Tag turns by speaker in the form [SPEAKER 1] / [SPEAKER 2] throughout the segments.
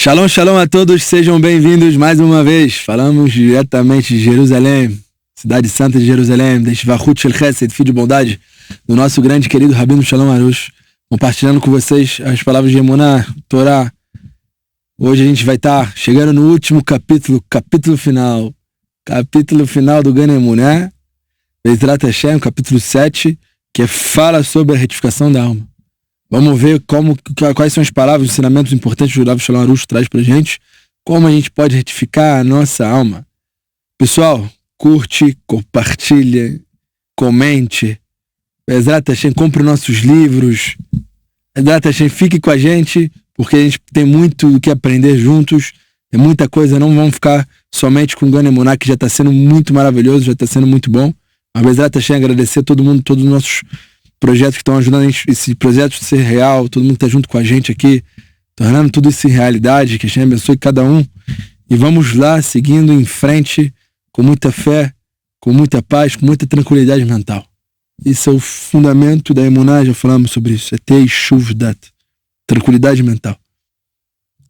[SPEAKER 1] Shalom, shalom a todos, sejam bem-vindos mais uma vez. Falamos diretamente de Jerusalém, cidade santa de Jerusalém, da Shvachut Shel Chesed, filho de bondade, do nosso grande querido Rabino Shalom Arush, compartilhando com vocês as palavras de Emuná, Torá. Hoje a gente vai estar chegando no último capítulo final do Gan Emuná, Bezrat Hashem, capítulo 7, que fala sobre a retificação da alma. Vamos ver quais são as palavras, os ensinamentos importantes que o Rav Shalom Arush traz pra gente, como a gente pode retificar a nossa alma. Pessoal, curte, compartilha, comente, Bezrat Hashem, compre nossos livros, Bezrat Hashem, fique com a gente, porque a gente tem muito o que aprender juntos, tem muita coisa, não vamos ficar somente com o Gan Emuná, que já está sendo muito maravilhoso, já está sendo muito bom. Mas Bezrat Hashem, agradecer a todo mundo, todos os nossos projetos que estão ajudando a gente, esse projeto a ser real, todo mundo está junto com a gente aqui, tornando tudo isso em realidade, que a gente abençoe cada um. E vamos lá, seguindo em frente, com muita fé, com muita paz, com muita tranquilidade mental. Isso é o fundamento da Emuná, já falamos sobre isso, é ter Shuvdat, tranquilidade mental.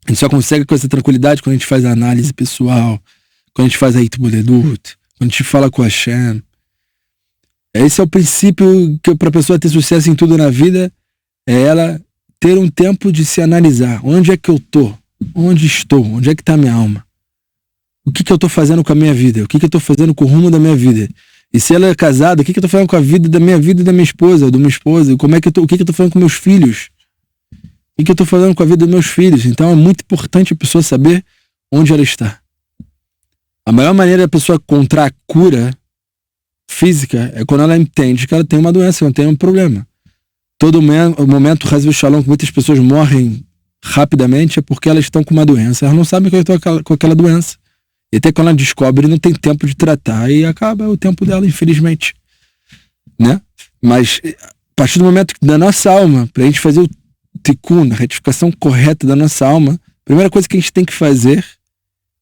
[SPEAKER 1] A gente só consegue com essa tranquilidade quando a gente faz a análise pessoal, quando a gente faz a Itboledut, quando a gente fala com Hashem. Esse é o princípio que para a pessoa ter sucesso em tudo na vida, é ela ter um tempo de se analisar. Onde é que eu estou? Onde estou? Onde é que está a minha alma? O que eu estou fazendo com a minha vida? O que eu estou fazendo com o rumo da minha vida? E se ela é casada, o que eu estou fazendo com a vida da minha vida e da minha esposa, ou do meu esposo? O que eu estou fazendo com meus filhos? O que eu estou fazendo com a vida dos meus filhos? Então é muito importante a pessoa saber onde ela está. A maior maneira da pessoa encontrar a cura física é quando ela entende que ela tem uma doença, que ela tem um problema. Todo momento, Hazve Shalom, que muitas pessoas morrem rapidamente é porque elas estão com uma doença. Elas não sabem que elas estão com aquela doença. E até quando ela descobre, não tem tempo de tratar e acaba o tempo dela, infelizmente. Né? Mas a partir do momento da nossa alma, para a gente fazer o tikkun, a retificação correta da nossa alma, a primeira coisa que a gente tem que fazer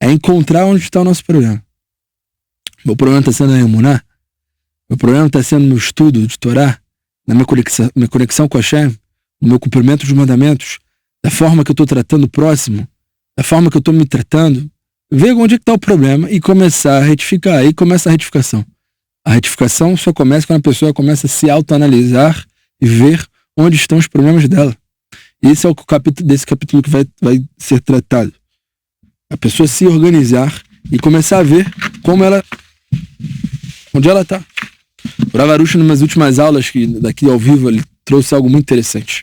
[SPEAKER 1] é encontrar onde está o nosso problema. O problema está sendo a Emuná. Meu problema está sendo no meu estudo de Torá, na minha conexão com Hashem, no meu cumprimento dos mandamentos, da forma que eu estou tratando o próximo, da forma que eu estou me tratando, ver onde é que está o problema e começar a retificar. Aí começa a retificação. A retificação só começa quando a pessoa começa a se autoanalisar e ver onde estão os problemas dela. Esse é o capítulo desse capítulo que vai ser tratado. A pessoa se organizar e começar a ver onde ela está. O Rav Arush, nas últimas aulas daqui ao vivo, ele trouxe algo muito interessante.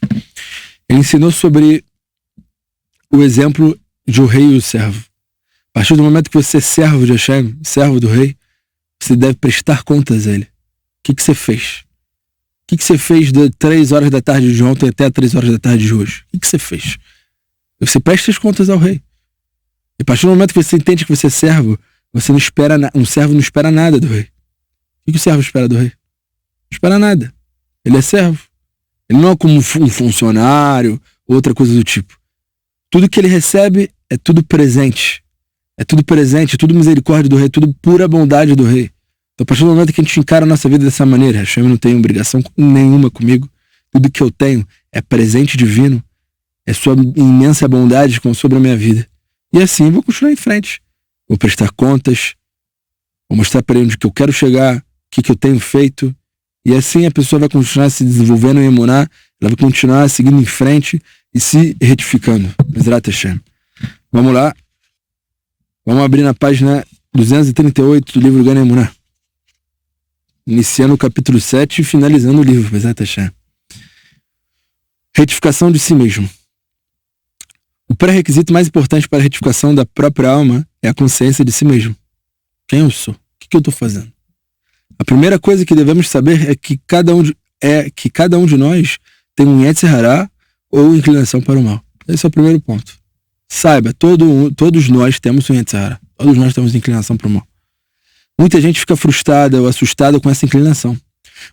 [SPEAKER 1] Ele ensinou sobre o exemplo de o rei e o servo. A partir do momento que você é servo de Hashem, servo do rei, você deve prestar contas a ele. O que você fez? O que você fez de 3 horas da tarde de ontem até 3 horas da tarde de hoje? O que você fez? Você presta as contas ao rei. E a partir do momento que você entende que você é servo, você não espera um servo não espera nada do rei. O que o servo espera do rei? Não espera nada. Ele é servo. Ele não é como um funcionário, outra coisa do tipo. Tudo que ele recebe é tudo presente. É tudo presente, é tudo misericórdia do rei, é tudo pura bondade do rei. Então, a partir do momento que a gente encara a nossa vida dessa maneira, Hashem não tem obrigação nenhuma comigo. Tudo que eu tenho é presente divino, é sua imensa bondade sobre a minha vida. E assim eu vou continuar em frente. Vou prestar contas, vou mostrar para ele onde que eu quero chegar, o que eu tenho feito, e assim a pessoa vai continuar se desenvolvendo em Emuná, ela vai continuar seguindo em frente e se retificando. Bezrat Hashem. Vamos lá. Vamos abrir na página 238 do livro Gan Emuná. Iniciando o capítulo 7 e finalizando o livro. Bezrat Hashem. Retificação de si mesmo. O pré-requisito mais importante para a retificação da própria alma é a consciência de si mesmo. Quem eu sou? O que eu estou fazendo? A primeira coisa que devemos saber é que cada um de nós tem um Yetzer Hará ou inclinação para o mal. Esse é o primeiro ponto. Saiba, todos nós temos um Yetzer Hará. Todos nós temos inclinação para o mal. Muita gente fica frustrada ou assustada com essa inclinação.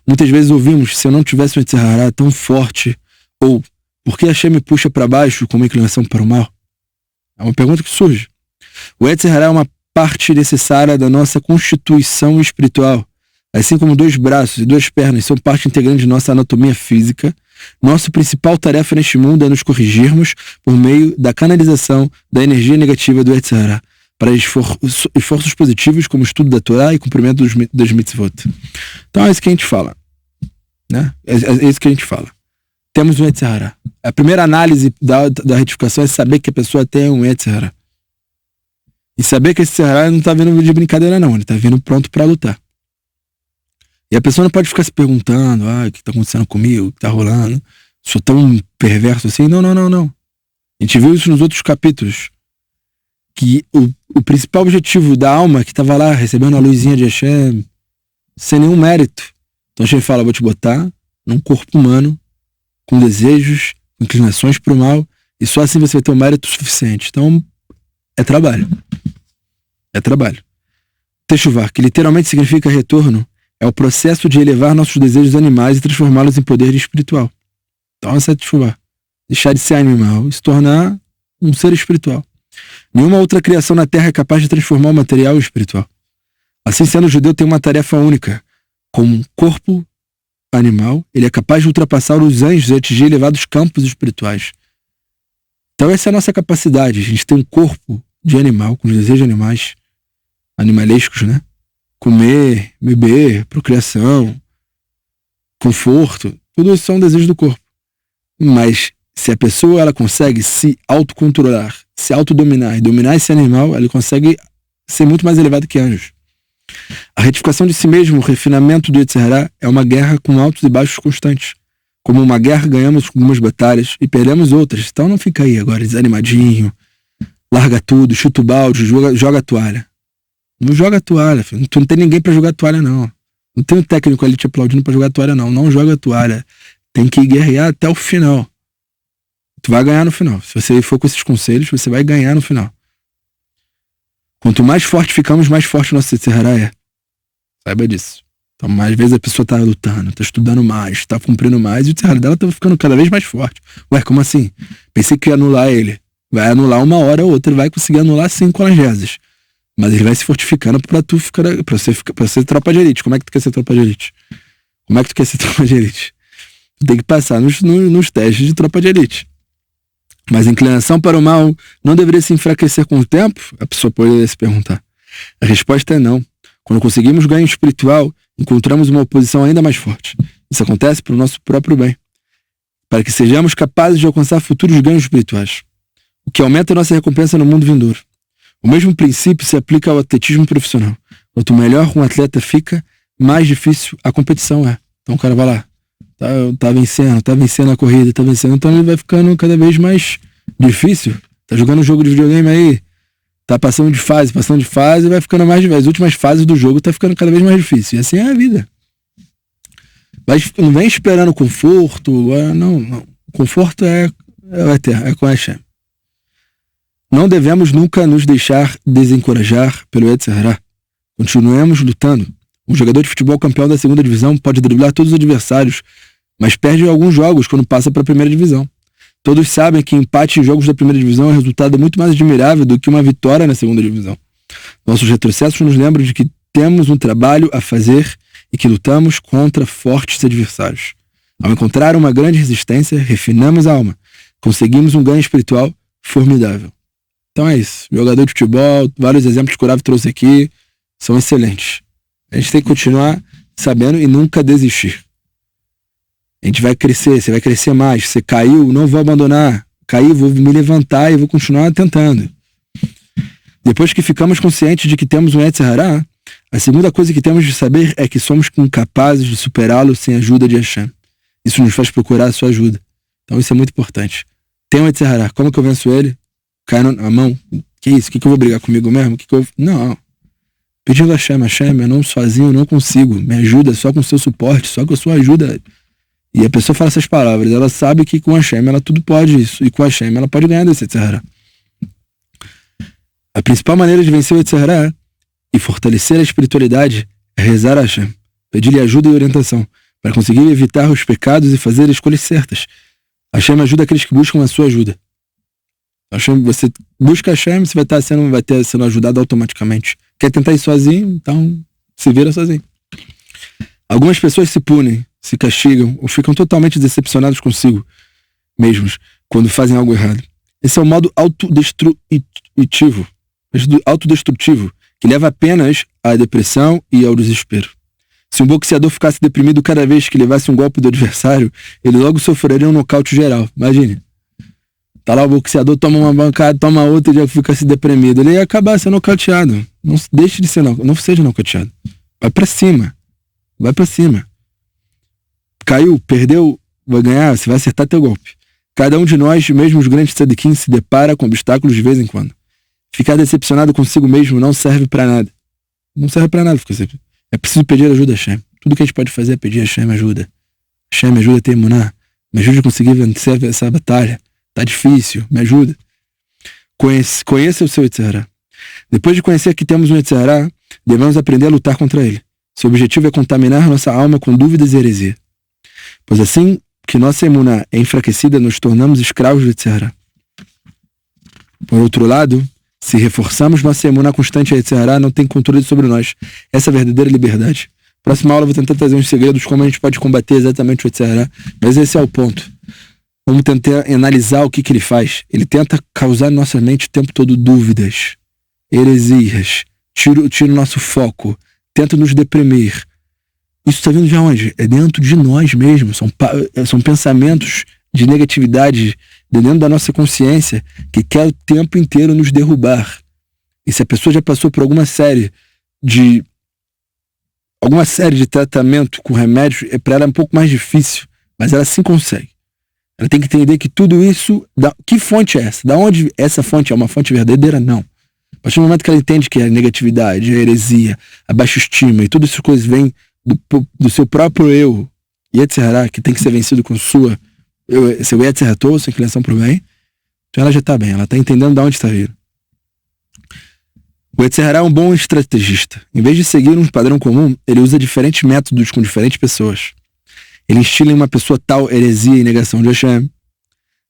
[SPEAKER 1] Muitas vezes ouvimos, se eu não tivesse um Yetzer Hará tão forte, ou por que Hashem me puxa para baixo com uma inclinação para o mal? É uma pergunta que surge. O Yetzer Hará é uma parte necessária da nossa constituição espiritual. Assim como 2 braços e 2 pernas são parte integrante de nossa anatomia física, Nossa principal tarefa neste mundo é nos corrigirmos por meio da canalização da energia negativa do Yetzer Hara para esforços positivos como estudo da Torá e cumprimento dos mitzvot. Então é isso que a gente fala, né? É isso que a gente fala. Temos um Yetzer Hara. A primeira análise da retificação é saber que a pessoa tem um Yetzer Hara. E saber que esse Yetzer Hara não está vindo de brincadeira não, ele está vindo pronto para lutar. E a pessoa não pode ficar se perguntando, o que está acontecendo comigo, o que está rolando, sou tão perverso assim. Não. A gente viu isso nos outros capítulos. Que o principal objetivo da alma que estava lá recebendo a luzinha de Hashem sem nenhum mérito. Então Hashem fala, vou te botar num corpo humano com desejos, inclinações para o mal, e só assim você vai ter um mérito suficiente. Então é trabalho. Teshuvah, que literalmente significa retorno, é o processo de elevar nossos desejos animais e transformá-los em poder espiritual. Então essa é Teshuvah. Deixar de ser animal e se tornar um ser espiritual. Nenhuma outra criação na Terra é capaz de transformar o material em espiritual. Assim sendo, o judeu tem uma tarefa única. Como um corpo animal, ele é capaz de ultrapassar os anjos e atingir elevados campos espirituais. Então essa é a nossa capacidade. A gente tem um corpo de animal, com os desejos animais, animalescos, né? Comer, beber, procriação, conforto, tudo isso são desejos do corpo. Mas se a pessoa ela consegue se autocontrolar, se autodominar e dominar esse animal, ela consegue ser muito mais elevado que anjos. A retificação de si mesmo, o refinamento do Yetzer Hara, é uma guerra com altos e baixos constantes. Como uma guerra, ganhamos algumas batalhas e perdemos outras. Então não fica aí agora desanimadinho, larga tudo, chuta o balde, joga a toalha. Não joga a toalha, filho. Tu não tem ninguém pra jogar a toalha, não. Não tem um técnico ali te aplaudindo pra jogar a toalha, não. Não joga a toalha. Tem que guerrear até o final. Tu vai ganhar no final. Se você for com esses conselhos, você vai ganhar no final. Quanto mais forte ficamos, mais forte o nosso Yetzer Hara é. Saiba disso. Então, às vezes a pessoa tá lutando, tá estudando mais, tá cumprindo mais, e o Yetzer Hara dela tá ficando cada vez mais forte. Ué, como assim? Pensei que ia anular ele. Vai anular uma hora ou outra, ele vai conseguir anular 5 rezas. Mas ele vai se fortificando pra você ser tropa de elite. Como é que tu quer ser tropa de elite? Tu tem que passar nos testes de tropa de elite. Mas a inclinação para o mal não deveria se enfraquecer com o tempo? A pessoa poderia se perguntar. A resposta é não. Quando conseguimos ganho espiritual, encontramos uma oposição ainda mais forte. Isso acontece para o nosso próprio bem, para que sejamos capazes de alcançar futuros ganhos espirituais, o que aumenta a nossa recompensa no mundo vindouro. O mesmo princípio se aplica ao atletismo profissional. Quanto melhor um atleta fica, mais difícil a competição é. Então o cara vai lá, tá vencendo a corrida, então ele vai ficando cada vez mais difícil. Tá jogando um jogo de videogame aí, tá passando de fase, e vai ficando mais difícil. As últimas fases do jogo tá ficando cada vez mais difícil. E assim é a vida. Não vem esperando conforto, não. Conforto é eterno, é com a Hashem. Não devemos nunca nos deixar desencorajar pelo Yetzer Hara. Continuemos lutando. Um jogador de futebol campeão da segunda divisão pode driblar todos os adversários, mas perde alguns jogos quando passa para a primeira divisão. Todos sabem que empate em jogos da primeira divisão é um resultado muito mais admirável do que uma vitória na segunda divisão. Nossos retrocessos nos lembram de que temos um trabalho a fazer e que lutamos contra fortes adversários. Ao encontrar uma grande resistência, refinamos a alma. Conseguimos um ganho espiritual formidável. Então é isso. Jogador de futebol, vários exemplos que o Rav trouxe aqui, são excelentes. A gente tem que continuar sabendo e nunca desistir. A gente vai crescer, você vai crescer mais. Você caiu, não vou abandonar. Caí, vou me levantar e vou continuar tentando. Depois que ficamos conscientes de que temos um Yetzer Hara, a segunda coisa que temos de saber é que somos incapazes de superá-lo sem a ajuda de Hashem. Isso nos faz procurar a sua ajuda. Então isso é muito importante. Tem um Yetzer Hara, como que eu venço ele? Cai na mão. Que isso? O que eu vou brigar comigo mesmo? Não. Pedindo a Hashem, eu não sozinho não consigo. Me ajuda só com o seu suporte, só com a sua ajuda. E a pessoa fala essas palavras. Ela sabe que com a Hashem ela tudo pode isso. E com a Hashem ela pode ganhar desse Yetzer Hara. A principal maneira de vencer o Yetzer Hara e fortalecer a espiritualidade é rezar a Hashem. Pedir-lhe ajuda e orientação para conseguir evitar os pecados e fazer escolhas certas. Hashem ajuda aqueles que buscam a sua ajuda. Você busca Hashem, você vai estar sendo ajudado automaticamente. Quer tentar ir sozinho? Então se vira sozinho. Algumas pessoas se punem. se castigam ou ficam totalmente decepcionados consigo mesmos quando fazem algo errado. Esse é o modo autodestrutivo, que leva apenas à depressão e ao desespero. Se um boxeador ficasse deprimido cada vez que levasse um golpe do adversário, ele logo sofreria um nocaute geral. Imagine. Tá lá o boxeador, toma uma bancada, toma outra e já fica se deprimido. Ele ia acabar sendo nocauteado. Não deixe de ser, não seja nocauteado. Vai pra cima. Vai pra cima. Caiu, perdeu, vai ganhar, você vai acertar teu golpe. Cada um de nós, mesmo os grandes tzadikim, se depara com obstáculos de vez em quando. Ficar decepcionado consigo mesmo não serve pra nada. Não serve pra nada. É preciso pedir ajuda a Hashem. Tudo que a gente pode fazer é pedir a Hashem ajuda. Hashem, me ajuda a ter emuná. Me ajude a conseguir vencer essa batalha. Tá difícil, me ajuda. Conheça o seu Yetzer Hara. Depois de conhecer que temos um Yetzer Hara, devemos aprender a lutar contra ele. Seu objetivo é contaminar nossa alma com dúvidas e heresia. Pois assim que nossa emuná é enfraquecida, nos tornamos escravos do Yetzer Hara. Por outro lado, se reforçamos nossa emuná constante, a Yetzer Hara não tem controle sobre nós. Essa é a verdadeira liberdade. Próxima aula eu vou tentar trazer uns segredos como a gente pode combater exatamente o Yetzer Hara, mas esse é o ponto. Vamos tentar analisar o que ele faz. Ele tenta causar na nossa mente o tempo todo dúvidas, heresias, tira o nosso foco, tenta nos deprimir. Isso está vindo de onde? É dentro de nós mesmos. São pensamentos de negatividade dentro da nossa consciência que quer o tempo inteiro nos derrubar. E se a pessoa já passou por alguma série de tratamento com remédios, para ela é um pouco mais difícil, mas ela sim consegue. Ela tem que entender que tudo isso... Que fonte é essa? Da onde essa fonte é uma fonte verdadeira? Não. A partir do momento que ela entende que a negatividade, a heresia, a baixa estima e todas essas coisas vêm do seu próprio eu, Yetzer Hara, que tem que ser vencido com seu Yetzer Hara, sua inclinação para o bem, então ela já está bem, ela está entendendo de onde está vindo. O Yetzer Hara é um bom estrategista. Em vez de seguir um padrão comum, ele usa diferentes métodos com diferentes pessoas. Ele instila em uma pessoa tal heresia e negação de Hashem.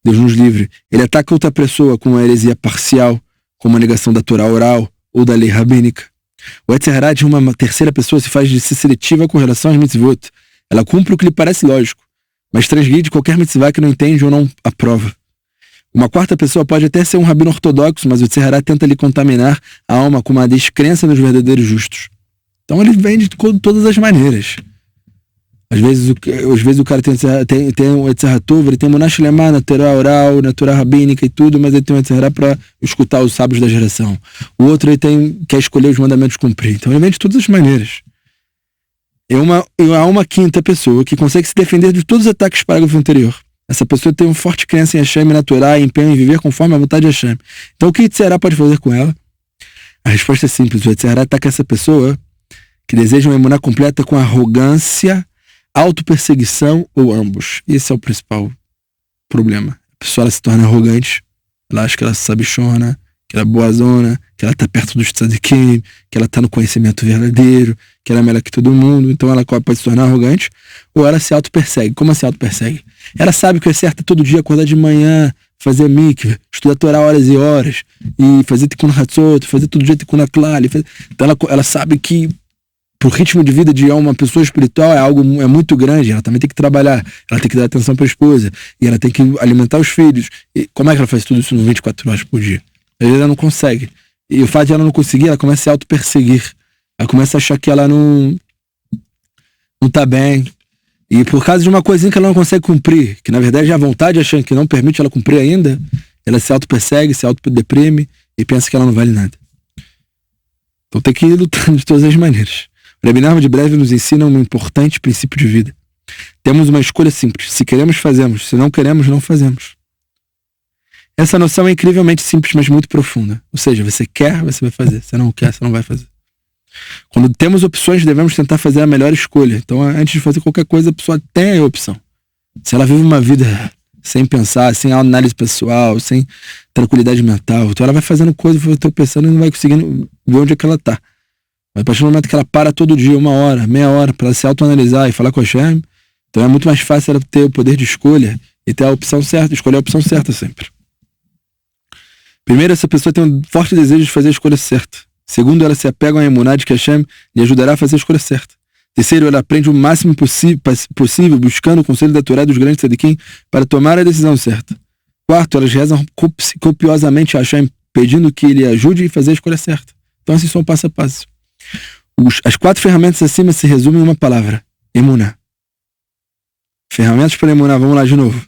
[SPEAKER 1] Deus nos livre. Ele ataca outra pessoa com uma heresia parcial, como a negação da Torá oral ou da lei rabínica. O Yetzer Hara de uma terceira pessoa se faz de ser seletiva com relação às mitzvot. Ela cumpre o que lhe parece lógico, mas transgride qualquer mitzvah que não entende ou não aprova. Uma quarta pessoa pode até ser um rabino ortodoxo, mas o Yetzer Hara tenta lhe contaminar a alma com uma descrença nos verdadeiros justos. Então ele vem de todas as maneiras. Às vezes o cara tem um Yetzer Hara Tov, ele tem um Monash Lemar na Torá oral, na Torá rabínica e tudo, mas ele tem um Yetzer Hara para escutar os sábios da geração. O outro ele quer escolher os mandamentos cumprir. Então ele vem de todas as maneiras. Há uma quinta pessoa que consegue se defender de todos os ataques do parágrafo anterior. Essa pessoa tem uma forte crença em Hashem e na Torá e empenho em viver conforme a vontade de Hashem. Então o que o Yetzer Hara pode fazer com ela? A resposta é simples. O Yetzer Hara ataca essa pessoa que deseja uma emuná completa com arrogância, autoperseguição ou ambos. Esse é o principal problema. A pessoa ela se torna arrogante, ela acha que ela sabichona, que ela é boazona, que ela está perto dos tzadikim, que ela está no conhecimento verdadeiro, que ela é melhor que todo mundo, então ela pode se tornar arrogante, ou ela se auto-persegue. Como se auto-persegue? Ela sabe que é certo todo dia acordar de manhã, fazer mikveh, estudar Torá horas e horas, e fazer tikkun hatzot, fazer todo dia tikkun haklal. Então ela sabe que pro ritmo de vida de uma pessoa espiritual é muito grande, ela também tem que trabalhar, ela tem que dar atenção para a esposa, e ela tem que alimentar os filhos. E como é que ela faz tudo isso 24 horas por dia? Às vezes ela não consegue. E o fato de ela não conseguir, ela começa a se auto-perseguir. Ela começa a achar que ela não tá bem. E por causa de uma coisinha que ela não consegue cumprir, que na verdade é a vontade achando que não permite ela cumprir ainda, ela se auto-persegue, se auto-deprime e pensa que ela não vale nada. Então tem que ir lutando de todas as maneiras. O Rebbe Nachman de Breve nos ensina um importante princípio de vida. Temos uma escolha simples. Se queremos, fazemos. Se não queremos, não fazemos. Essa noção é incrivelmente simples, mas muito profunda. Ou seja, você quer, você vai fazer. Se não quer, você não vai fazer. Quando temos opções, devemos tentar fazer a melhor escolha. Então, antes de fazer qualquer coisa, a pessoa tem a opção. Se ela vive uma vida sem pensar, sem análise pessoal, sem tranquilidade mental, então ela vai fazendo coisa, eu estou pensando e não vai conseguindo ver onde é que ela está. Mas a partir do momento que ela para todo dia, 1 hora, meia hora, para se autoanalisar e falar com a Hashem, então é muito mais fácil ela ter o poder de escolha e ter a opção certa, escolher a opção certa sempre. Primeiro, essa pessoa tem um forte desejo de fazer a escolha certa. Segundo, ela se apega à emuná de que Hashem lhe ajudará a fazer a escolha certa. Terceiro, ela aprende o máximo possível, buscando o conselho da Torá dos grandes tzadikim para tomar a decisão certa. Quarto, elas rezam copiosamente a Hashem, pedindo que ele ajude a fazer a escolha certa. Então, assim são passo a passo. As 4 ferramentas acima se resumem em uma palavra: emuná. Ferramentas para emuná, vamos lá de novo.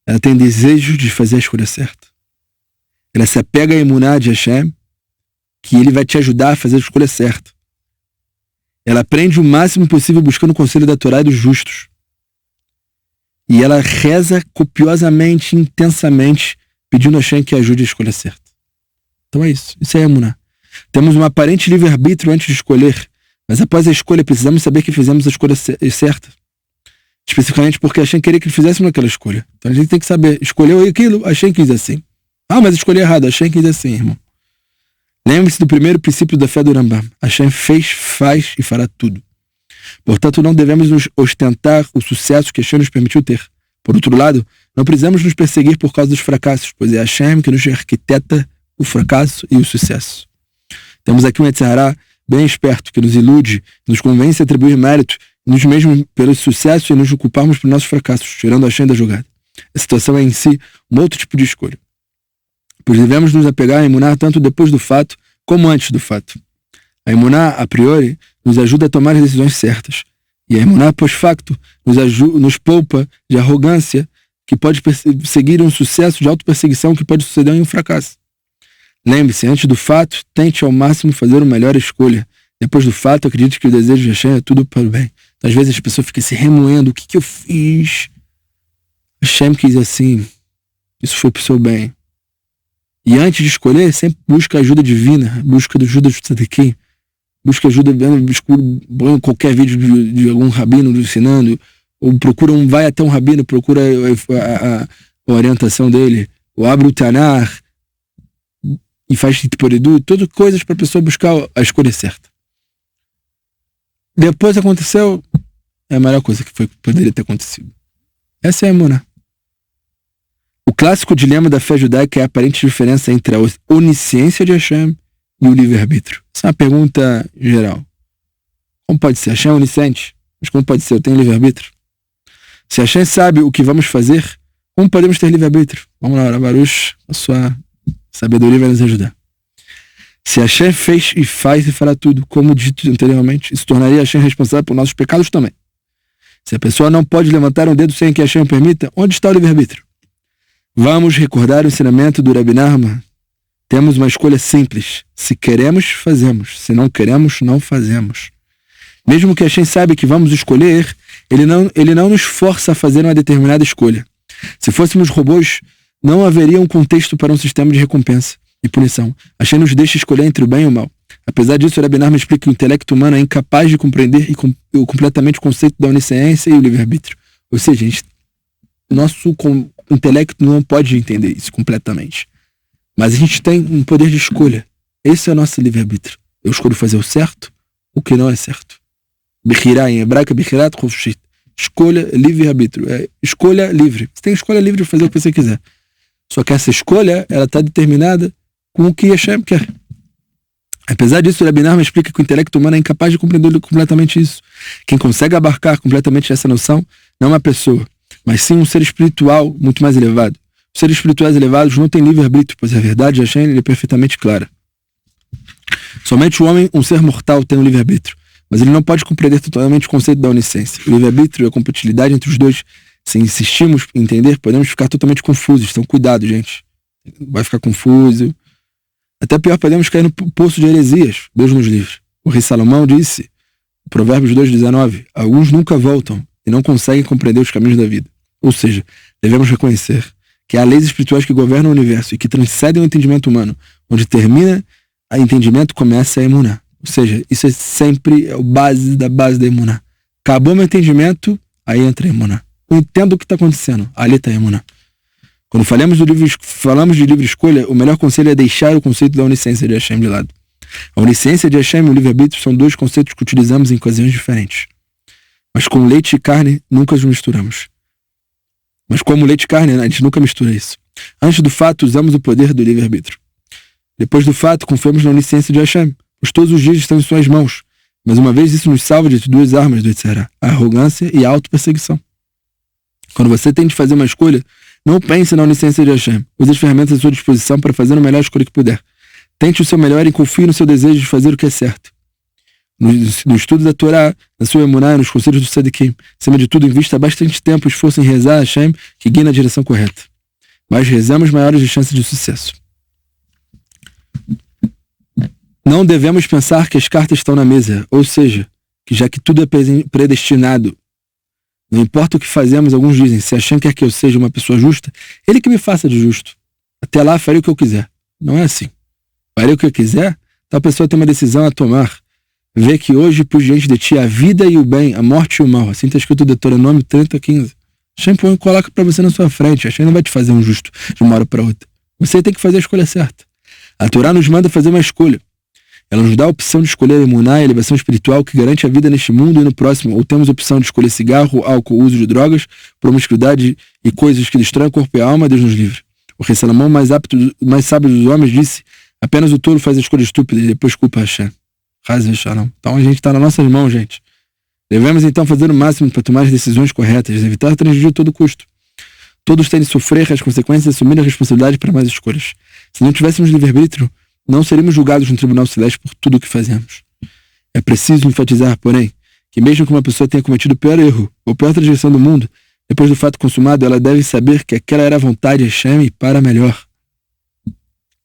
[SPEAKER 1] Ela tem desejo de fazer a escolha certa. Ela se apega a emuná de Hashem, que ele vai te ajudar a fazer a escolha certa. Ela aprende o máximo possível buscando o conselho da Torá e dos justos. E ela reza copiosamente, intensamente, pedindo a Hashem que ajude a escolha certa. Então é isso. Isso é emuná. Temos um aparente livre-arbítrio antes de escolher, mas após a escolha precisamos saber que fizemos a escolha certa. Especificamente porque Hashem queria que fizéssemos aquela escolha. Então a gente tem que saber, escolheu aquilo, Hashem quis assim. Ah, mas escolhi errado, Hashem quis assim, irmão. Lembre-se do primeiro princípio da fé do Rambam. Hashem fez, faz e fará tudo. Portanto, não devemos nos ostentar o sucesso que Hashem nos permitiu ter. Por outro lado, não precisamos nos perseguir por causa dos fracassos, pois é Hashem que nos arquiteta o fracasso e o sucesso. Temos aqui um Yetzirah bem esperto, que nos ilude, nos convence a atribuir mérito, nos mesmos pelo sucesso e nos culparmos por nossos fracassos, tirando Hashem da jogada. A situação é em si um outro tipo de escolha. Pois devemos nos apegar a emuná tanto depois do fato como antes do fato. A emuná, a priori, nos ajuda a tomar as decisões certas. E a emuná pós-facto nos poupa de arrogância que pode seguir um sucesso de autoperseguição que pode suceder em um fracasso. Lembre-se, antes do fato, tente ao máximo fazer a melhor escolha. Depois do fato, acredite que o desejo de Hashem é tudo para o bem. Então, às vezes as pessoas ficam se remoendo. O que eu fiz? Hashem quis assim. Isso foi para o seu bem. E antes de escolher, sempre busca ajuda divina. Busca ajuda de tzadikim. Busca ajuda, busca qualquer vídeo de algum rabino ensinando. Ou procura vai até um rabino, procura a orientação dele. Ou abre o Tanar e faz Tiporidu, todas coisas para a pessoa buscar a escolha certa. Depois aconteceu, é a melhor coisa que poderia ter acontecido. Essa é a emuná. O clássico dilema da fé judaica é a aparente diferença entre a onisciência de Hashem e o livre-arbítrio. Essa é uma pergunta geral. Como pode ser? Hashem é onisciente, mas como pode ser? Eu tenho livre-arbítrio? Se Hashem sabe o que vamos fazer, como podemos ter livre-arbítrio? Vamos lá, Baruch, a sua sabedoria vai nos ajudar. Se Hashem fez e faz e fará tudo, como dito anteriormente, isso tornaria Hashem responsável por nossos pecados também. Se a pessoa não pode levantar um dedo sem que Hashem permita, onde está o livre-arbítrio? Vamos recordar o ensinamento do Rabi Nachman. Temos uma escolha simples. Se queremos, fazemos. Se não queremos, não fazemos. Mesmo que Hashem saiba que vamos escolher, ele não nos força a fazer uma determinada escolha. Se fôssemos robôs, não haveria um contexto para um sistema de recompensa e punição. Hashem nos deixa escolher entre o bem e o mal. Apesar disso, o Rabi Nachman explica que o intelecto humano é incapaz de compreender completamente o conceito da onisciência e o livre-arbítrio. Ou seja, nosso intelecto não pode entender isso completamente. Mas a gente tem um poder de escolha. Esse é o nosso livre-arbítrio. Eu escolho fazer o certo, o que não é certo. Bechirá, em hebraico, Bechirat Chofshit. Escolha, livre-arbítrio. É escolha livre. Você tem escolha livre de fazer o que você quiser. Só que essa escolha, ela está determinada com o que Hashem quer. Apesar disso, o Rabi Nachman explica que o intelecto humano é incapaz de compreender completamente isso. Quem consegue abarcar completamente essa noção não é uma pessoa, mas sim um ser espiritual muito mais elevado. Os seres espirituais elevados não têm livre-arbítrio, pois a verdade de Hashem é perfeitamente clara. Somente o homem, um ser mortal, tem um livre-arbítrio, mas ele não pode compreender totalmente o conceito da onisciência. O livre-arbítrio e a compatibilidade entre os dois, se insistimos em entender, podemos ficar totalmente confusos. Então, cuidado, gente. Vai ficar confuso. Até pior, podemos cair no poço de heresias. Deus nos livre. O rei Salomão disse, Provérbios 2,19, alguns nunca voltam e não conseguem compreender os caminhos da vida. Ou seja, devemos reconhecer que há leis espirituais que governam o universo e que transcendem o entendimento humano. Onde termina o entendimento, começa a emuná. Ou seja, isso é sempre a base da emuná. Acabou meu entendimento, aí entra a emuná. Eu entendo o que está acontecendo, ali está a emuná. Quando falamos de livre escolha, o melhor conselho é deixar o conceito da onisciência de Hashem de lado. A onisciência de Hashem e o livre-arbítrio são dois conceitos que utilizamos em ocasiões diferentes. Mas com leite e carne, nunca os misturamos. Mas como leite e carne, a gente nunca mistura isso. Antes do fato, usamos o poder do livre-arbítrio. Depois do fato, confiamos na onisciência de Hashem, pois todos os dias estão em suas mãos. Mas uma vez isso nos salva de duas armas do Yetzirah, a arrogância e a autoperseguição. Quando você tem de fazer uma escolha, não pense na onisciência de Hashem. Use as ferramentas à sua disposição para fazer a melhor escolha que puder. Tente o seu melhor e confie no seu desejo de fazer o que é certo. No estudo da Torá, na sua emuná e nos conselhos do Tzadikim. Acima de tudo, invista bastante tempo e esforço em rezar a Hashem que guia na direção correta. Mais rezamos, maiores as chances de sucesso. Não devemos pensar que as cartas estão na mesa, ou seja, que já que tudo é predestinado, não importa o que fazemos, alguns dizem, se Hashem quer que eu seja uma pessoa justa, Ele que me faça de justo. Até lá, farei o que eu quiser. Não é assim. Farei o que eu quiser, tal pessoa tem uma decisão a tomar. Vê que hoje pus diante de ti a vida e o bem, a morte e o mal. Assim está escrito no Deuteronômio 30:15. Hashem coloca para você na sua frente. Hashem não vai te fazer um justo de uma hora para outra. Você tem que fazer a escolha certa. A Torá nos manda fazer uma escolha. Ela nos dá a opção de escolher a emuná, a elevação espiritual que garante a vida neste mundo e no próximo. Ou temos a opção de escolher cigarro, álcool, uso de drogas, promiscuidade e coisas que destroem o corpo e a alma. Deus nos livre. O rei Salomão, mais sábio dos homens, disse: apenas o tolo faz a escolha estúpida e depois culpa Hashem. Então a gente está nas nossas mãos, gente. Devemos então fazer o máximo para tomar as decisões corretas, evitar transgredir a todo custo. Todos têm de sofrer as consequências e assumir a responsabilidade para mais escolhas. Se não tivéssemos livre-arbítrio, não seríamos julgados no tribunal celeste por tudo o que fazemos. É preciso enfatizar, porém, que mesmo que uma pessoa tenha cometido o pior erro ou pior transgressão do mundo, depois do fato consumado, ela deve saber que aquela era a vontade de Hashem e para melhor.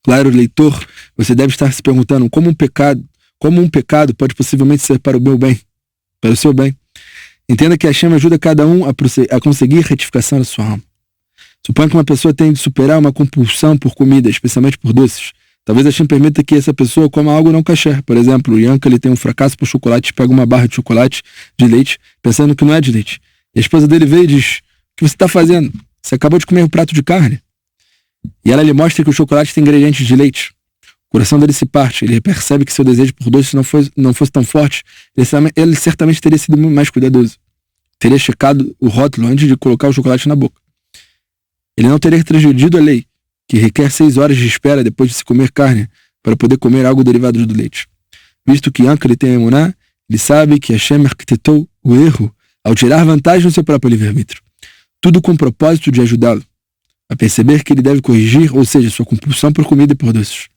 [SPEAKER 1] Claro, leitor, você deve estar se perguntando como um pecado pode possivelmente ser para o meu bem, para o seu bem. Entenda que Hashem ajuda cada um a conseguir retificação da sua alma. Suponha que uma pessoa tenha de superar uma compulsão por comida, especialmente por doces. Talvez Hashem permita que essa pessoa coma algo não kasher. Por exemplo, o Yanka ele tem um fracasso por chocolate e pega uma barra de chocolate de leite, pensando que não é de leite. E a esposa dele veio e diz: o que você está fazendo? Você acabou de comer um prato de carne. E ela lhe mostra que o chocolate tem ingredientes de leite. O coração dele se parte. Ele percebe que seu desejo por doces não fosse tão forte. Ele certamente teria sido muito mais cuidadoso. Teria checado o rótulo antes de colocar o chocolate na boca. Ele não teria transgredido a lei, que requer 6 horas de espera depois de se comer carne, para poder comer algo derivado do leite. Visto que Yanka ele tem a emuná, ele sabe que Hashem arquitetou o erro ao tirar vantagem no seu próprio livre-arbítrio. Tudo com o propósito de ajudá-lo a perceber que ele deve corrigir, ou seja, sua compulsão por comida e por doces.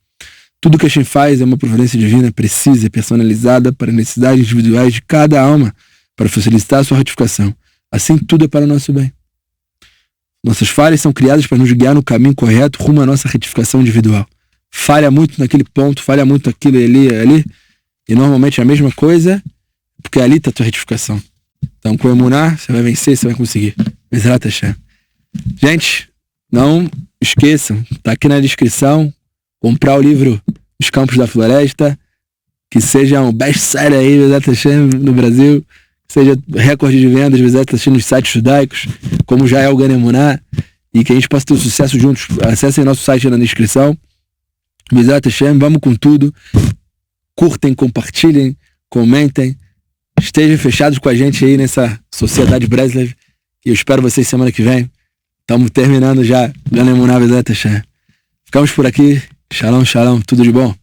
[SPEAKER 1] Tudo que Hashem faz é uma providência divina precisa e personalizada para as necessidades individuais de cada alma, para facilitar a sua retificação. Assim, tudo é para o nosso bem. Nossas falhas são criadas para nos guiar no caminho correto rumo à nossa retificação individual. Falha muito naquele ponto, falha muito aquilo ali, e normalmente é a mesma coisa, porque ali está a tua retificação. Então, com o emuná, você vai vencer, você vai conseguir. Bezrat Hashem. Gente, não esqueçam, tá aqui na descrição, comprar o livro Os Campos da Floresta, que seja um best-seller aí, Bezrat Hashem, no Brasil, que seja recorde de vendas, Bezrat Hashem, nos sites judaicos, como já é o Gan Emuná, e que a gente possa ter sucesso juntos. Acessem nosso site na descrição. Bezrat Hashem, vamos com tudo. Curtem, compartilhem, comentem. Estejam fechados com a gente aí nessa Sociedade Breslev. E eu espero vocês semana que vem. Estamos terminando já. Gan Emuná, Bezrat Hashem. Ficamos por aqui. Shalom, shalom. Tudo de bom.